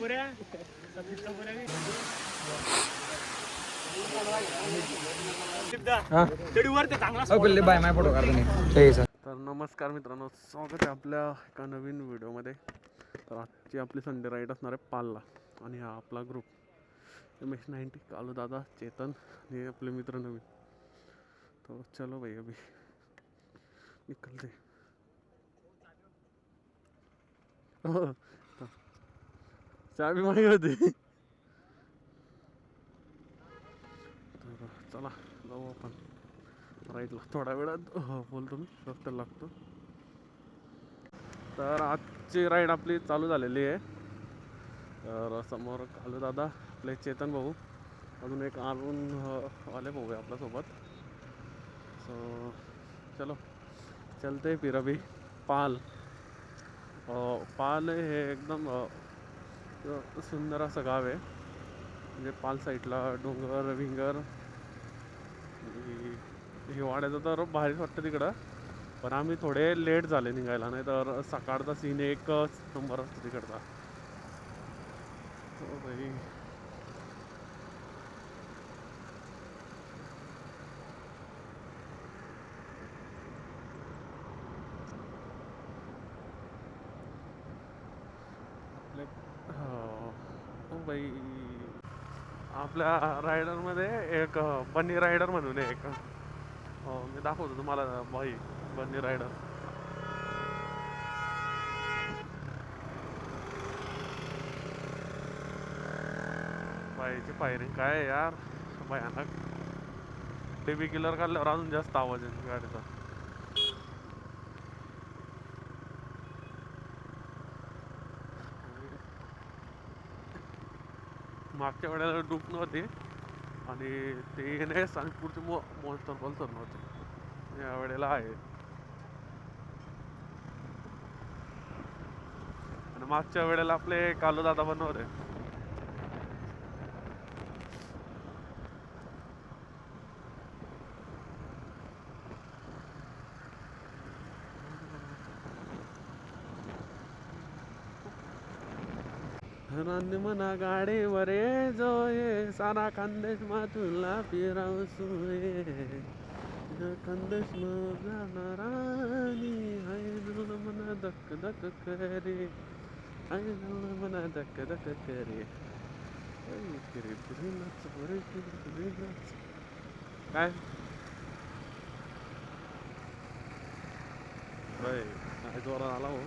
तर नमस्कार मित्रांनो, स्वागत आहे आपल्या एका नवीन व्हिडिओमध्ये. तर आजची आपली संडे राईड असणार आहे पालला. आणि हा आपला ग्रुप MS90, कालू दादा, चेतन आणि आपले मित्र नवीन. तो चलो भाई अभी निकलते. चाबी माही होती. तर चला जाऊ आपण राईडला. थोड्या वेळात बोलतो मी, रस्त्याला लागतो. तर आजची राईड आपली चालू झालेली आहे. तर समोर कालू दादा, आपले चेतन भाऊ, अजून एक अरुण वाले भाऊ आहे आपल्यासोबत. सो चलो चलते फिर अभी पाल. पाल हे एकदम सुंदर असं गाव आहे. म्हणजे पाल साईडला डोंगर विंगर, हिवाळ्याचं तर भारीच वाटतं तिकडं. पण आम्ही थोडे लेट झाले निघायला, नाही तर सकाळचा सीन एक नंबर असतो तिकडचा. हो भाई. हो भाई, आपल्या रायडरमध्ये एक बन्नी रायडर म्हणून आहे एक. मी दाखवतो तुम्हाला भाई, बन्नी रायडर. बाईची फायरिंग काय आहे यार, भयानक. DB किलर काढल्यावर अजून जास्त आवाज येतो गाडीचा. मागच्या वेळेला डूप नव्हती आणि ते NS आणि पुढचे मॉन्स्टर पल्सर नव्हते. या वेळेला आहे. आणि मागच्या वेळेला आपले कालू दादा पण नव्हते. रान मना गाडीवर ये जो ये, सारा खानदेश मातुला फिरावसू ये. खानदेश राणी हाय मना धक धक करे, हाय मना धक धक करे. काय काय जोरात आला हो.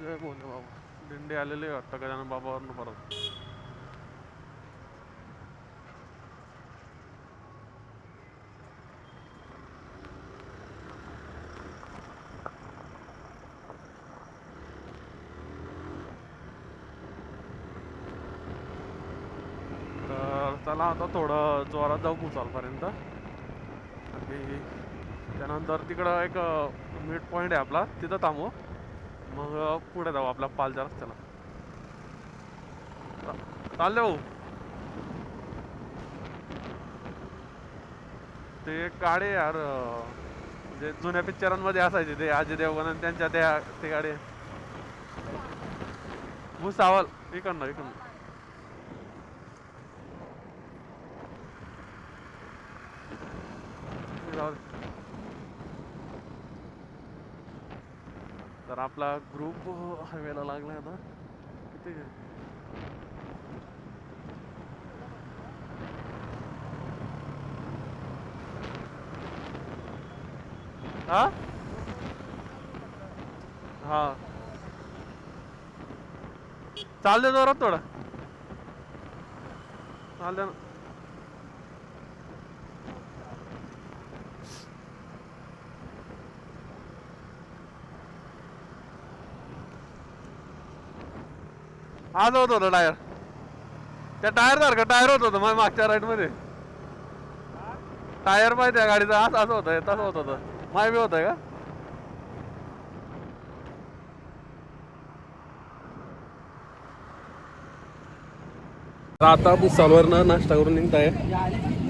जय बोलले बाबा. दिंडी आलेले वाटतं गजानन बाबावरनं परत. तर चला आता थोडं जोरात जाऊ भुसावळपर्यंत. आणि त्यानंतर तिकडं एक मिड पॉईंट आहे आपला, तिथं थांबू. मग पुढे जाऊ आपल्या पालच्या रस्त्याला. चालले भाऊ. ते गाडी यार, म्हणजे जुन्या पिक्चरांमध्ये असायचे ते अजय देवगण आणि त्यांच्या त्या ते गाडी. भुसावळ इकडनं इकडनं. तर आपला ग्रुप हायवेला लागलाय आता. किती हा हा चालले जोरात थोडं. चालले ना. आज होत होतं टायर. त्या टायर सारखं टायर होत होतं मग मागच्या राईड मध्ये. टायर पाहिजे त्या गाडीचा. असं होतं, तसं होत होतं. माय बी होतंय का. आता भुसावळवरनं नाश्ता करून निघताय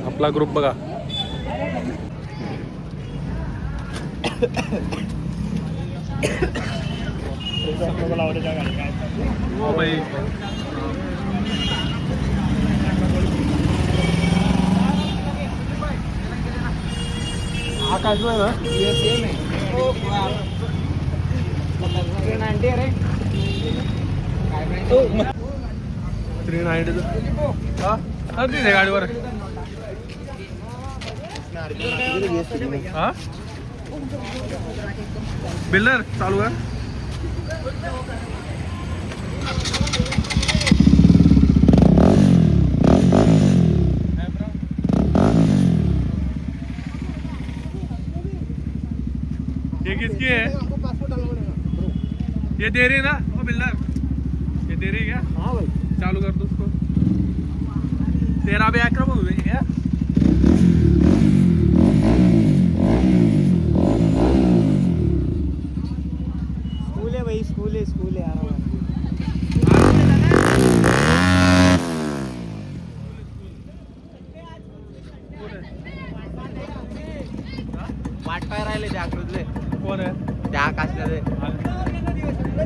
आपला ग्रुप बघा. हो भाई आकाश ना 390 गाडीवर हा बिल्डर चालू आहे. ये किसकी है? ये दे रही ना वो बिल्डर, ये दे रही क्या? हाँ भाई चालू कर दो उसको. तेरा भी आक्रम हो गई क्या? स्कूल है भाई, स्कूल है वाट काय राहिले त्या आकृतले. कोण आहे त्या आकाशले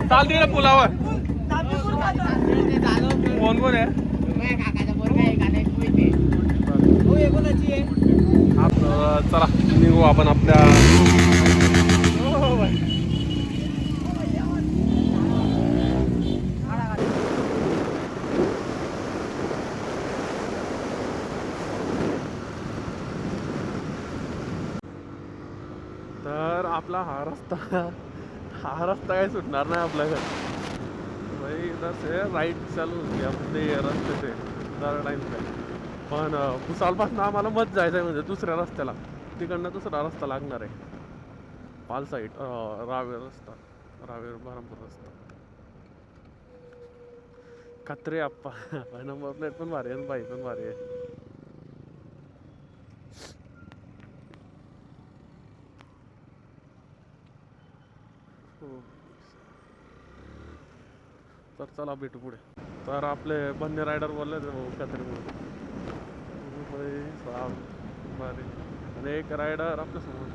चाल दे पुलावर. कोण कोण आहे? चला निघू आपण आपल्या. तर आपला हा रस्ता काही सुटणार नाही आपल्या घर भाई. इधर से राईट चालू होती आपले रस्ते ते जरा टाईम काय. पण भुसावळपासून आम्हाला मत जायचं आहे म्हणजे दुसऱ्या रस्त्याला. तिकडनं दुसरा रस्ता लागणार आहे पाल साईड. रावेर रस्ता, रावेर बहरामपूर रस्ता. खत्रे आप्पा नंबर प्लेट पण भारी आहे, बाई पण भारी आहे. तर चला भेटू पुढे. तर आपले बन्ने रायडर बोलले खत्रीमुळे भारी. आणि एक रायडर आपल्या समोर.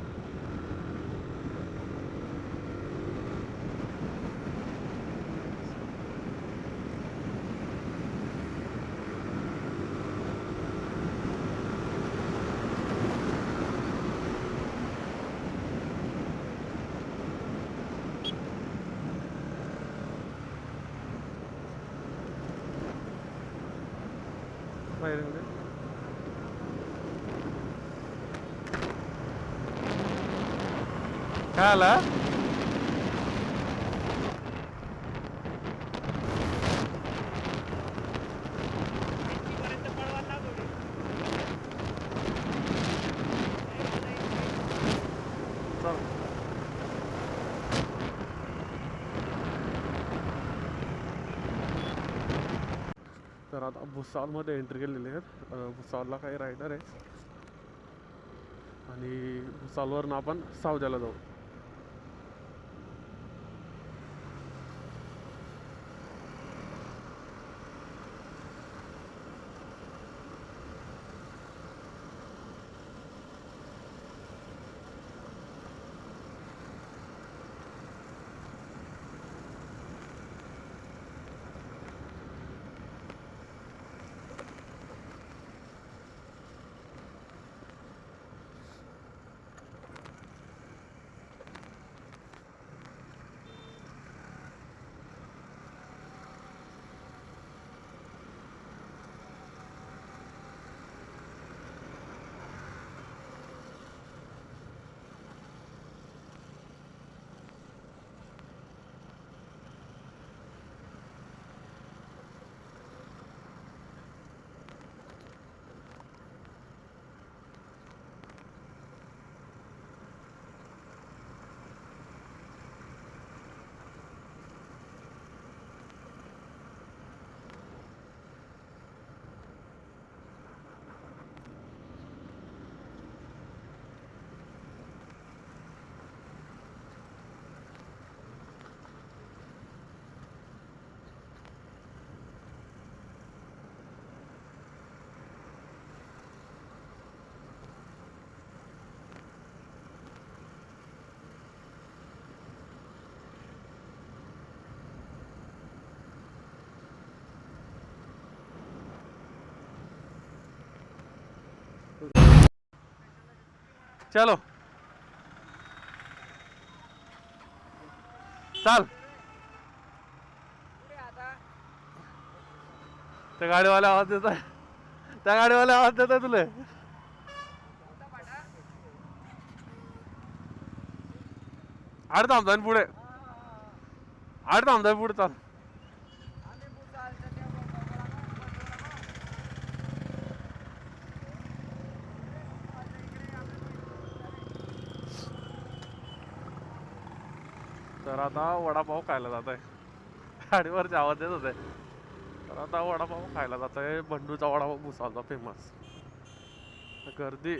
काय आला? तर आता भुसावळमध्ये एंट्री केलेली आहे. भुसावळला काही रायडर आहे आणि भुसावळवरून आपण सावद्याला जाऊ. चलो चाल. त्या गाडीवाला आवाज देत आहे. त्या गाडीवाला आवाज देत आहे तुला. आड थांबता पुढे. आड थांबता पुढे चाल. तर आता वडापाव खायला जात आहे. गाडीवरचे आवाज देत होते. तर आता वडापाव खायला जात आहे. बंडूचा वडापाव भुसावळचा फेमस. गर्दी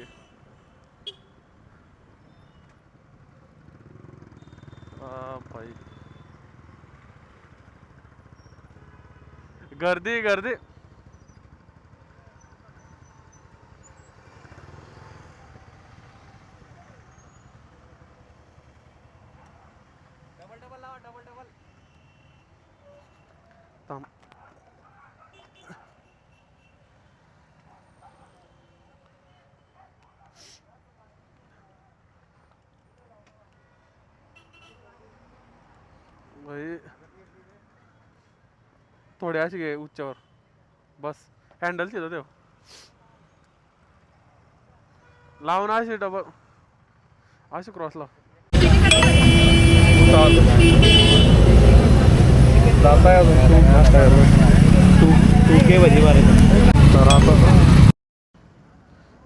भाई, गर्दी गर्दी. थांब. भाई थोडे अशी घे उच्चावर बस. हँडल तिथं देव लावून अशी डबल अशी क्रॉस लाव.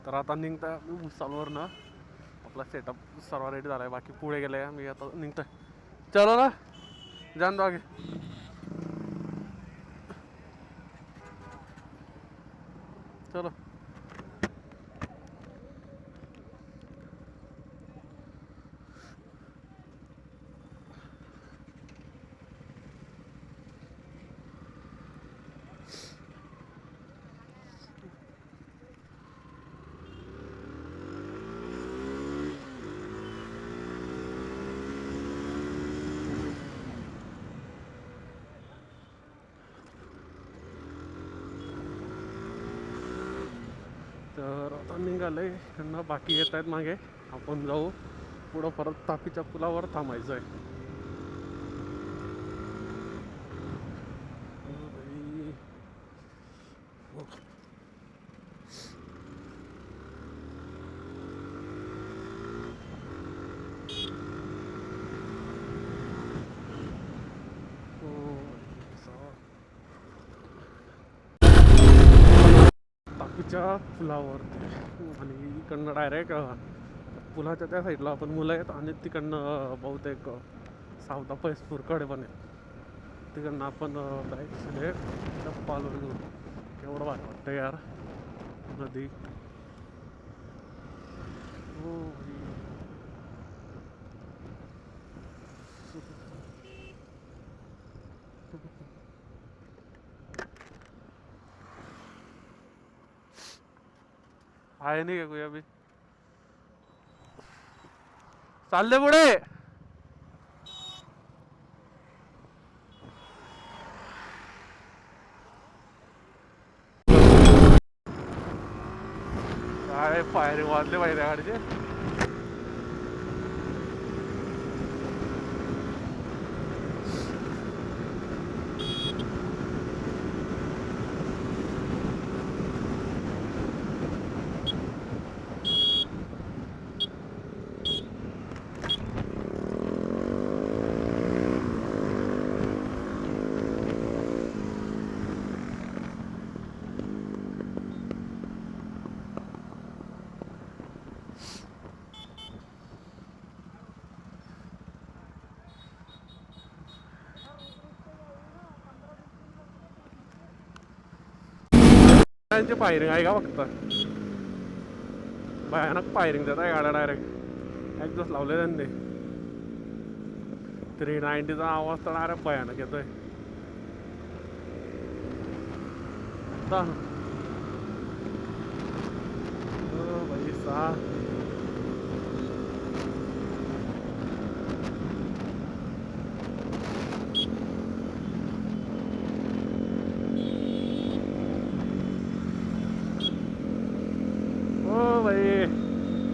तर आता निघताय भुसावळवर ना. आपला सेटअप सर्व रेडी झालाय. बाकी पुढे गेले. मी आता निघतोय. चलो ना जान दो आगे. चलो तर आता निघालंय. इकडनं बाकी येत आहेत मागे. आपण जाऊ पुढं. परत तापीच्या पुलावर थांबायचं आहे. तापीच्या पुलावरती आणि इकडनं डायरेक्ट पुलाच्या त्या साईडला आपण मुलं आहेत आणि तिकडनं बहुतेक सावता पैसपूरकडे पण आहे. तिकडनं आपण डायरेक्ट पालवून घेऊ. केवढं भारी वाटतं यार नदी. हो आहे नाही का कोई अभी. चालले पुढे. काय फायरिंग वाजले पाहिजे गाडीचे. त्यांची फायरिंग आहे का फक्त. भयानक फायरिंग देत आहे गाड्या. डायरेक्ट एक्झॉस्ट लावले त्यांनी. 390चा आवाज तर डायरेक्ट भयानक येतोय. भाई सा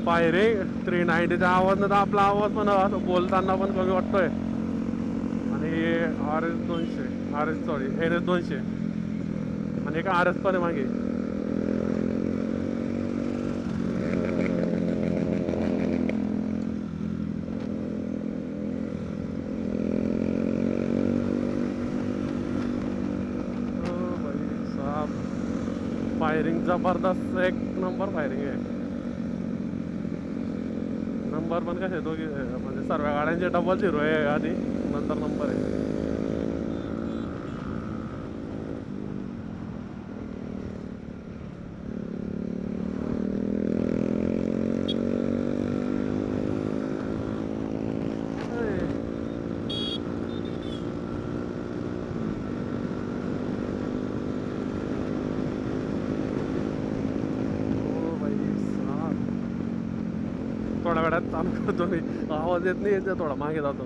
फायरिंग 390च्या आवाजनं तर आपला आवाज पण असं बोलताना पण कमी वाटतोय. आणि RS 200 सॉरी NS 200 आणि एक RS पण आहे मागे. फायरिंग जबरदस्त एक नंबर फायरिंग आहे. नंबर पण कसे दोघी म्हणजे सर्व गाड्यांचे डबल 0 आहे आधी, नंतर नंबर आहे. थोड्या वेळात चालू करतो मी, आवाज येत नाही याचा, थोडा मागे जातो.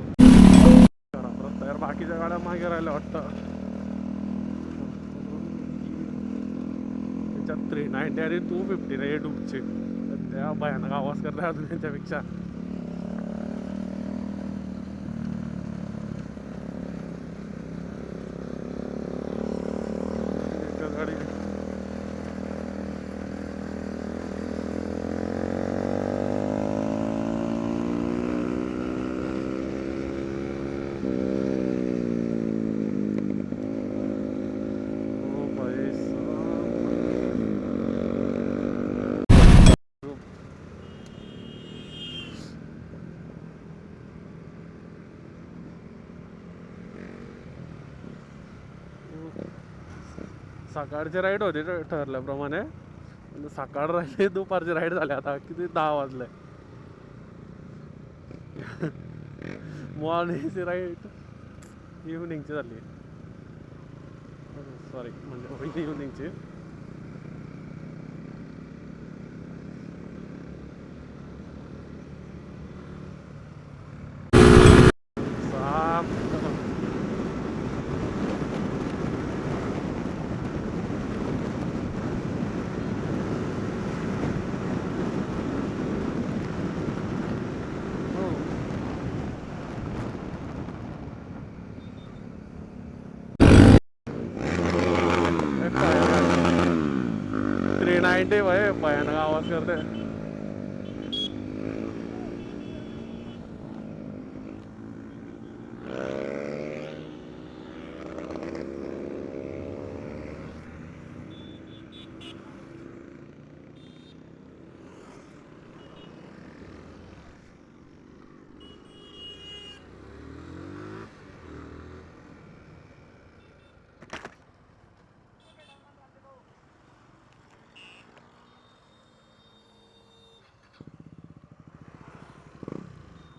तर बाकीच्या गाड्या मागे राहिल्या वाटतं. त्याच्यात 390 आणि 250 रे डुबचे, त्या भयानक आवाज करतात अजून त्यांच्यापेक्षा. गाडी सकाळची राईड होती ठरल्याप्रमाणे. सकाळ राहिली, दुपारची राईड झाली. आता किती 10 वाजले. मॉर्निंगची राईड इव्हनिंगची झाली. सॉरी म्हणजे इव्हनिंगची. भाई भयानक आवाज करते.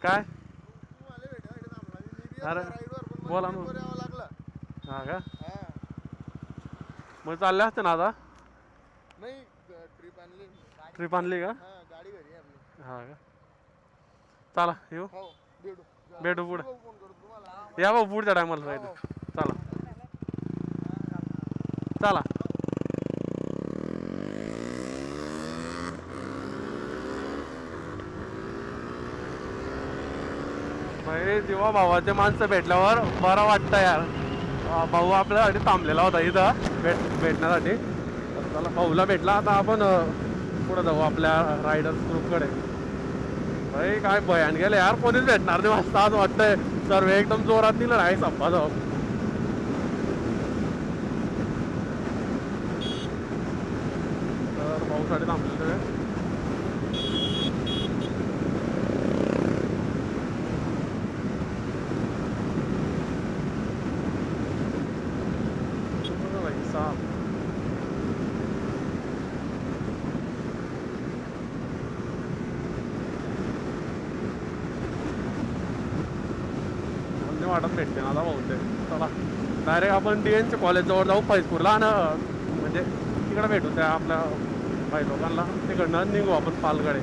काय अरे बोला ना. हा का, मग चालले असते ना आता. नाही ट्रिप आणली का. गाडी घरी आहे आपली. हा का, चला येऊ. हो भेटू पुढे. फोन करतो तुम्हाला. या भाऊ पुढच्या टायमाला राहिलं. चला चला. भाई जेव्हा भावाचे माणसं भेटल्यावर बरं वाटतं यार. भाऊ आपल्यासाठी थांबलेला होता इथं भेटण्यासाठी. तर त्याला भाऊला भेटला. आता आपण पुढे जाऊ आपल्या रायडर्स ग्रुपकडे. भाई काय भयान गेले यार, कोणीच भेटणार नाही वाजता आज वाटतंय. सर्व एकदम जोरात दिलं नाही संपा जाऊ. तर भाऊसाठी थांबलेले. वाटत भेटते ना आता बहुतेक. चला डायरेक्ट आपण DNच्या कॉलेजजवळ जाऊ फैजपूरला. आणि म्हणजे तिकडं भेटू त्या आपल्या काही लोकांना. तिकडनं निघू आपण पालकडे.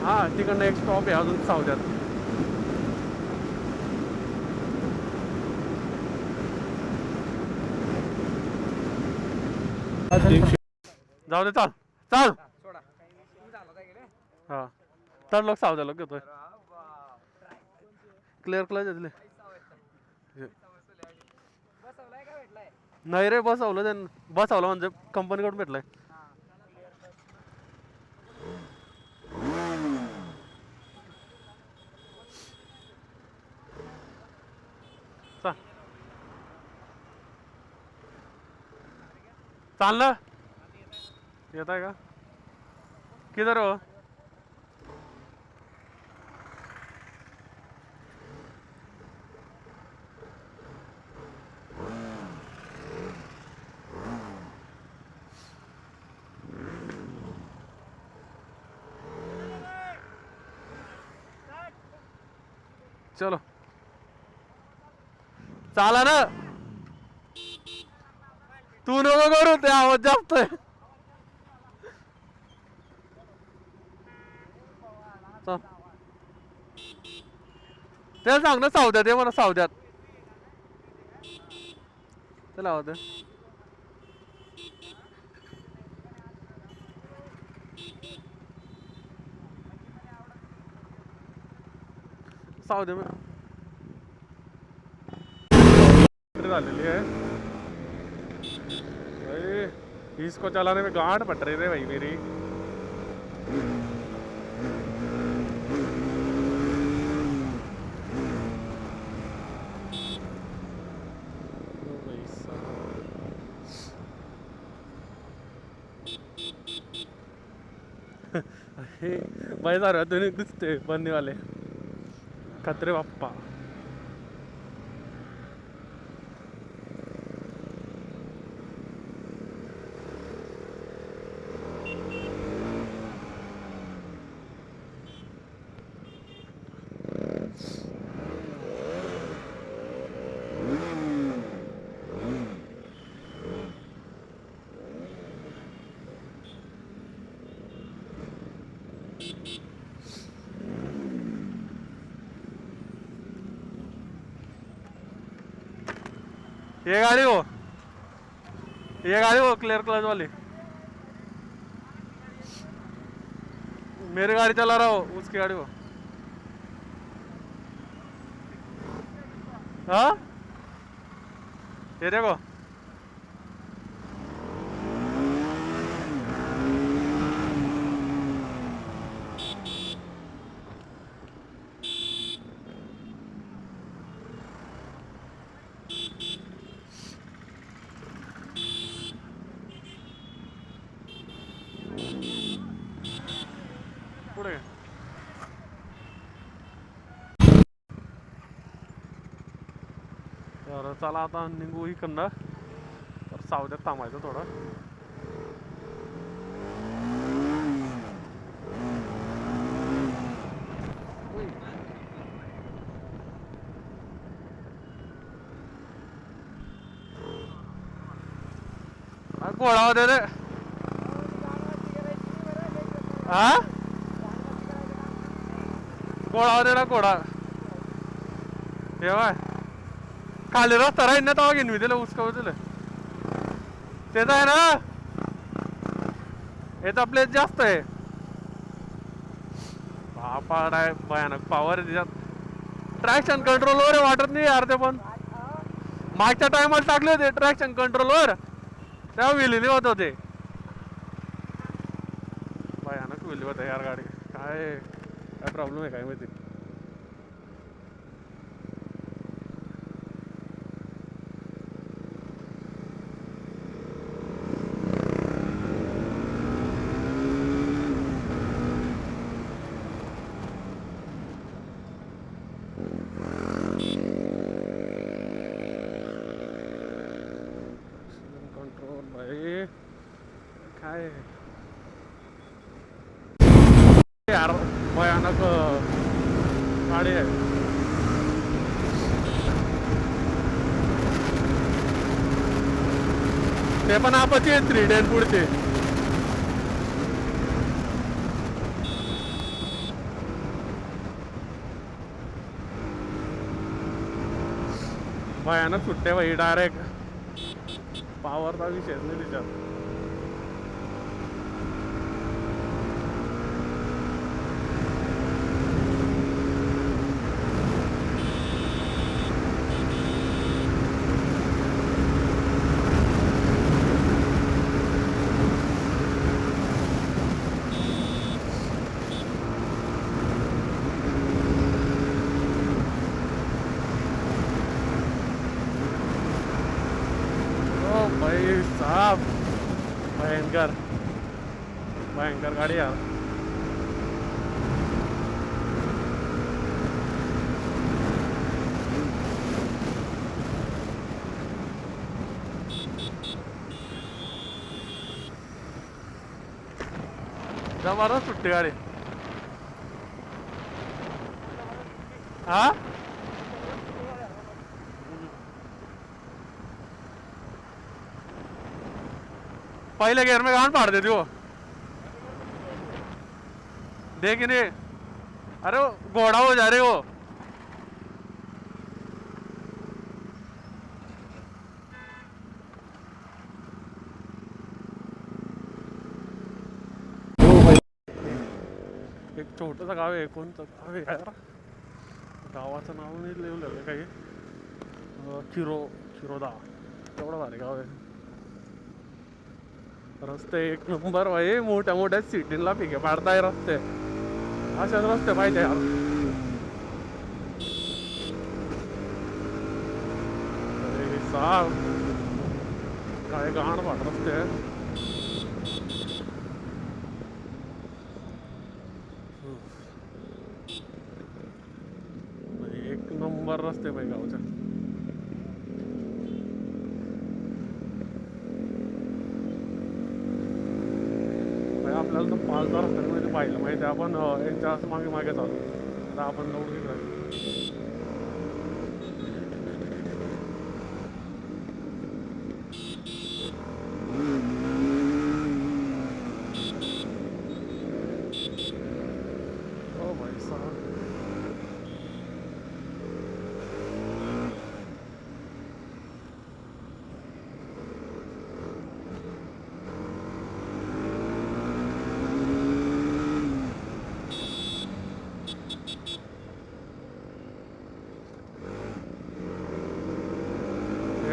हां तिकडनं एक स्टॉप आहे अजून सावध्यात. जाऊ दे, चाल चाल. हां तर लोक सावधा लोक घेतोय क्लिअर क्लच घेतले नाही रे बसवलं त्यांनी बसवलं म्हणजे कंपनीकडून भेटलंय चाललं येत आहे का किधर हो चलो चाला ना तू नको करू ते आवाज जास्त आहे त्याला सांग ना सावध्यात ये मला सावध्यात चला आवाज सावध्या झालेली है भाई इसको चलाने में गांठ पट रही रे भाई मेरी भाई सारे तुम्ही दिसते बनने वाले खतरे बाप्पा ये गाड़ी हो क्लियर क्लच वाली मेरी गाड़ी चला रहा हो उसकी गाड़ी हो हाँ ये देखो पुढे तर चला आता निघू इकडनं तर सावध्यात थांबायचं थोडं घोडा होते रे हा घोडा होते ना घोडा तेव्हा खाली रस्ता राहील ना तेव्हा घेऊन मी दिलं उसका दिलं तेच आहे ना याचा प्लेस जास्त आहे बापा भयानक पॉवर आहे त्याच्यात ट्रॅक्शन कंट्रोलवर आहे वाटत नाही यार ते पण मागच्या टायमाला टाकले होते ट्रॅक्शन कंट्रोलवर तेव्हा विलीनी होत होते भयानक विली होत यार गाडी काय काय प्रॉब्लेम आहे काय माहिती कंट्रोल भाई काय यार भयानक गाडी आहे ते पण आपची 3 पुढचे भयानक सुट्टे भाई डायरेक्ट पावरचा विषयच नाही त्याच्यात साहब भयंकर भयंकर गाड़ी यार. जबरदस्त सुट्टी गाडी. हा पहले गेयर में गांड फाड़ देती वो. देख नहीं. अरे वो घोड़ा हो जा रहे वो. एक छोटंसं गाव आहे. कोणतं गाव आहे यार, गावाचं नाव नाही लिहिलेलं काही. खिरोदा तेवढं भारी गाव आहे. रस्ते एक नंबर भाई. मोठ्या मोठ्या सिटीला पिके पाडताय रस्ते. अशाच रस्ते पाहिजे यार. अरे साहब काय घाण पाड रस्ते. एक नंबर रस्ते भाई गावच्या. आपल्याला तर 5,000 रस्त्यांमध्ये पाहिलं माहिती. आपण यांच्या मागे मागे चालू. आता आपण जाऊ तिकडे. ओ भाई साहब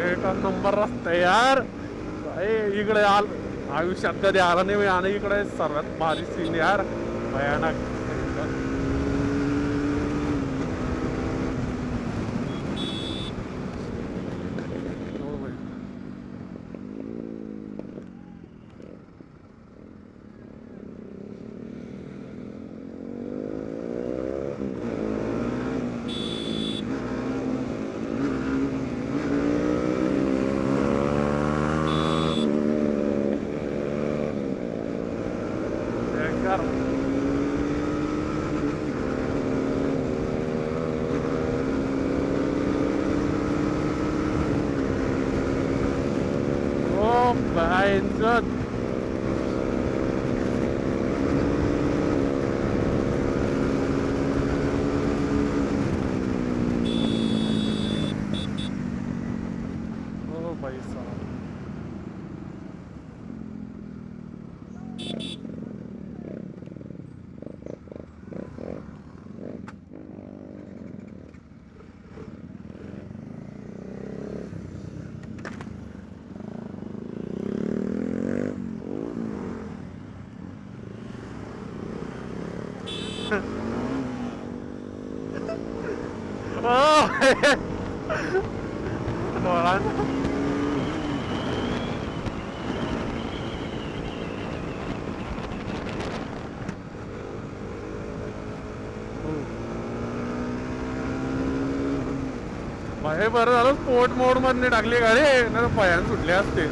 एक नंबर रस्ता आहे यार. इकडे आयुष्यात कधी आला नाही आणि इकडे सर्वात भारी सीन यार. भयानक. Oh my God. Oh भाई साहब. डोळा भाई बरं झालं स्पोर्ट मोड मध्ये टाकली गाडी. नाही तर पयान सुटले असते.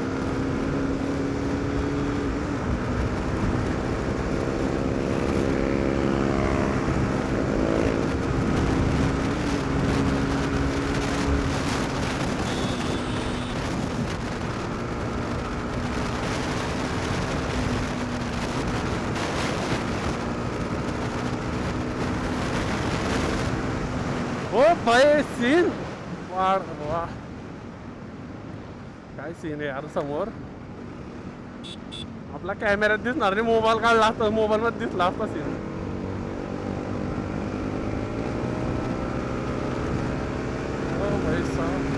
हो भाई सीन वाढ वा. काय सीन आहे यार समोर. आपला कॅमेऱ्यात दिसणार नाही. मोबाईल काढला असता मोबाईल मध्ये दिसला असता सीन. हो भाई साहब.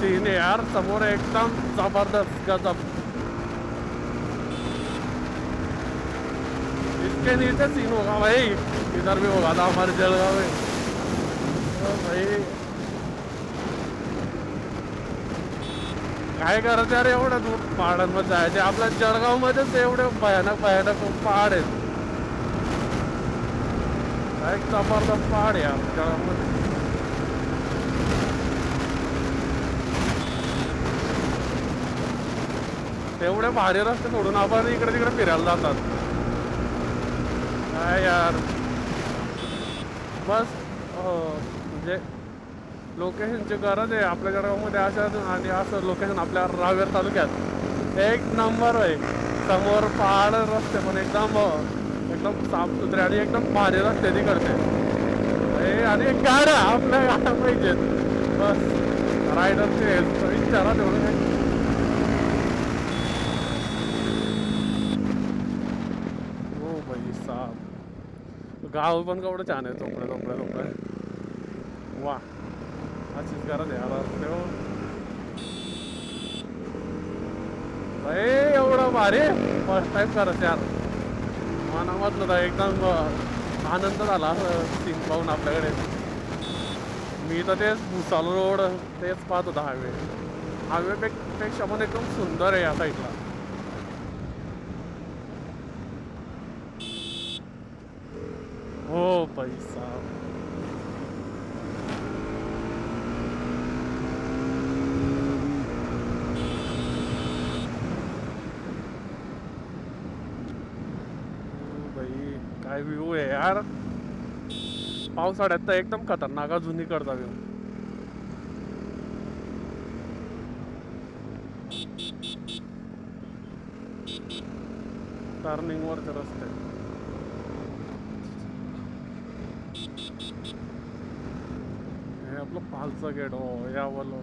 सीन है यार समोर एकदम जबरदस्त गजब. इसके नीचे सीन होगा भाई. इधर भी होगा था हमारे जलगांव में. भाई काय करायचं यार एवढं दूर पहाडांमध्ये जायचे. आपल्या जळगाव मध्येच एवढे भयानक भयानक पहाड आहेत. एक जबरदस्त पहाड आहे यार जळगावमध्ये. एवढे भारी रस्ते सोडून आपण इकडे तिकडे फिरायला जातात. काय यार बस म्हणजे लोकेशनची गरज आहे आपल्या जळगावमध्ये. अशा आणि असं लोकेशन आपल्या रावेर तालुक्यात एक नंबर आहे. समोर पहाड रस्ते पण एकदम एकदम साफसुथरे आणि एकदम भारी रस्ते तिकडचे. आणि गाड्या आपल्या गाड्या पाहिजेत बस. रायडरचे विचारा तेवढं काय. हो भाई साहेब गाव पण केवढं छान आहे. चोपडे चोपडे चोपडे वा अशीच गरज आहे यार रस्ते. भाई एवढं भारी फर्स्ट टाइम करत यार. मनामधलं तर एकदम आनंद झाला सीन पाहून आपल्याकडे. मी तर तेच भुसावळ रोड तेच पाहत होता. हायवे पेक्षा पण एकदम सुंदर आहे या साईडला. हो पैसा भाई काय व्ह्यू आहे यार. पावसाळ्यात तर एकदम खतरनाक जुनीकडचा व्ह्यू. टर्निंग वरचे रस्ते. हे आपलं पालचं गेट हो यावलं.